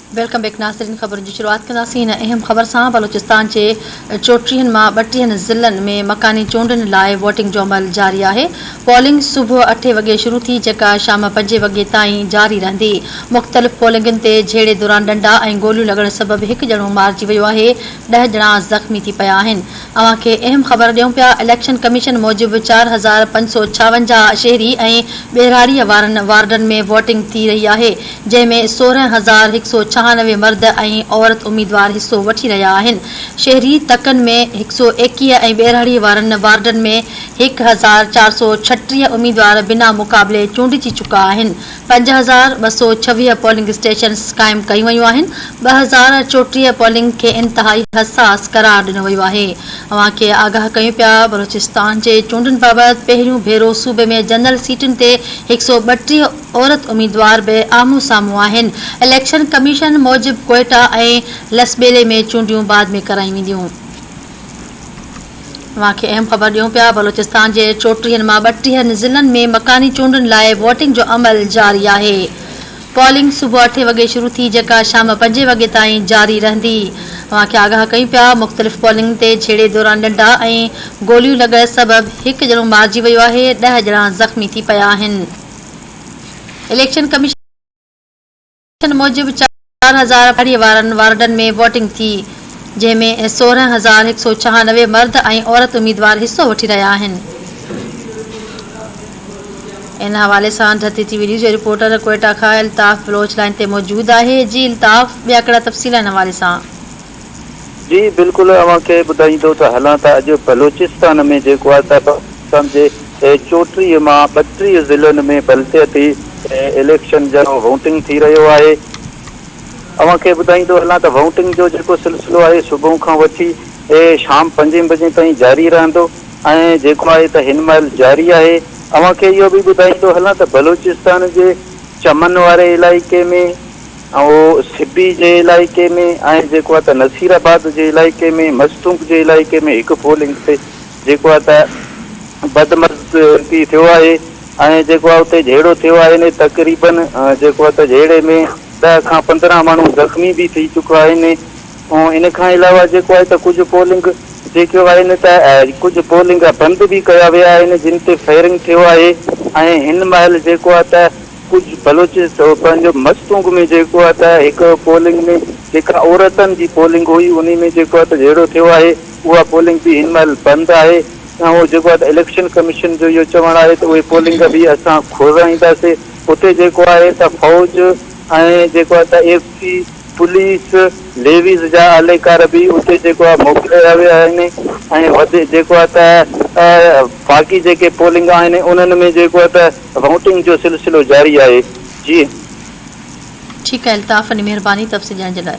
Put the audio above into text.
Welcome back नाज़रीन। ख़बर जी शुरुआत कंदासीं हिन अहम ख़बर सां। बलूचिस्तान जे 34 मां 32 ज़िलनि में मकानी चूंडुनि लाइ वोटिंग जो अमल जारी आहे। पोलिंग सुबुह 8 वॻे शुरू थी जेका शाम 5 वॻे ताईं जारी रहंदी। मुख़्तलिफ़ पोलिंगुनि ते झेड़े दौरान डंडा ऐं गोलियूं लॻण सबबि हिकु ॼणो मारिजी वियो आहे। 10 ॼणा ज़ख़्मी थी पिया आहिनि। अव्हां खे अहम ख़बर ॾियूं पिया। इलेक्शन कमीशन मूजिबि 4556 शहरी ऐं ॿेराड़ीअ वारनि वार्डनि में वोटिंग थी रही आहे, जंहिं में 16,196 मर्द ऐं औरत उम्मीदवार हिसो वठी रहिया आहिनि। शहरी तकनि में 121 ऐं ॿेराड़ीअ वारनि वार्डनि में 1,436 उम्मीदवार बिना मुक़ाबले चूंडिजी चुका आहिनि। 5,226 पोलिंग स्टेशन्स क़ाइमु कयूं वयूं आहिनि। 2,034 पोलिंग खे इंतिहाई हसास करार ॾिनो वियो आहे। अव्हां खे आगाह कयूं पिया। बलूचिस्तान जे चूंडुनि बाबति पहिरियों भेरो सूबे में जनरल सीटुनि ते 132 औरत उम्मीदवार बि आम्हूं साम्हूं आहिनि। इलेक्शन कमीशन मूजिबि क्वेटा ऐं लसबेले में चूंडियूं बाद में कराई वेंदियूं। अव्हां खे अहम ख़बर ॾियूं पिया। बलूचिस्तान जे 34 मां 32 ज़िलनि में मकानी चूंडुनि लाइ वोटिंग जो अमल जारी आहे। पोलिंग सुबुह 8 वॻे शुरू थी जेका शाम 5 वॻे ताईं जारी रहंदी। अव्हां खे आगाह कयूं पिया। मुख़्तलिफ़ पोलिंग ते छेड़े दौरान डंडा ऐं गोलियूं लॻण सबबि हिकु ॼणो मारिजी वियो आहे। 10 ॼणा ज़ख़्मी थी पिया आहिनि। इलेक्शन कमीशन मूजिबि 4,000 वारनि वार्डनि में वोटिंग थी, जंहिं में 16,196 मर्द ऐं औरत उम्मीदवार हिसो वठी रहिया आहिनि। इन हवाले सां धरती टीवी न्यूज़ जो रिपोर्टर क्वेटा खां अल्ताफ़ बलोच लाइन ते मौजूद आहे। जी अल्ताफ़, ॿिया कहिड़ा तफ़सील हिन हवाले सां? जी बिल्कुलु, अव्हां खे ॿुधाईंदो त हलां त अॼु बलूचिस्तान में जेको आहे त पाकिस्तान जे 34 मां 32 ज़िलनि में बलदियती इलेक्शन जो वोटिंग थी रहियो आहे। अव्हां खे ॿुधाईंदो हलां त वोटिंग जो जेको सिलसिलो आहे सुबुह खां वठी शाम 5 बजे ताईं जारी रहंदो ऐं जेको आहे त हिन महिल जारी आहे। अव्हां खे इहो बि ॿुधाईंदो हलां त बलूचिस्तान जे चमन वारे इलाइक़े में ऐं सिबी जे इलाइक़े में ऐं जेको आहे त नसीराबाद जे इलाइक़े में, मस्तूंक जे इलाइक़े में हिकु पोलिंग ते जेको आहे त बदमज़गी थियो आहे ऐं जेको आहे उते झेड़ो थियो आहे। तक़रीबन जेको आहे त झेड़े में 10 खां 15 माण्हू ज़ख़्मी बि थी चुका आहिनि। ऐं इन खां अलावा जेको आहे त कुझु पोलिंग जेके आहिनि त कुझु पोलिंग बंदि बि कया विया आहिनि, जिन ते फायरिंग थियो आहे। ऐं हिन महिल जेको आहे त कुझु बलूचिस्तान पंहिंजो मस्तूंग में जेको आहे त हिकु पोलिंग में जेका औरतनि जी पोलिंग हुई उन में जेको आहे त झेड़ो थियो आहे, उहा पोलिंग बि हिन महिल बंदि आहे। ऐं उहो जेको आहे त इलेक्शन कमीशन जो इहो चवणु आहे त उहे पोलिंग बि असां खोलाईंदासीं। उते जेको आहे त फ़ौज ऐं जेको आहे त एफसी पुलिस लेवीज़ जा अहलकार बि उते जेको आहे मोकिलिया विया आहिनि ऐं जेको आहे त बाक़ी जेके पोलिंग आहिनि उन्हनि में जेको आहे त वोटिंग जो सिलसिलो जारी आहे। जी ठीकु आहे अल्ताफ़, महिरबानी तफ़सील ॾियण जे लाइ।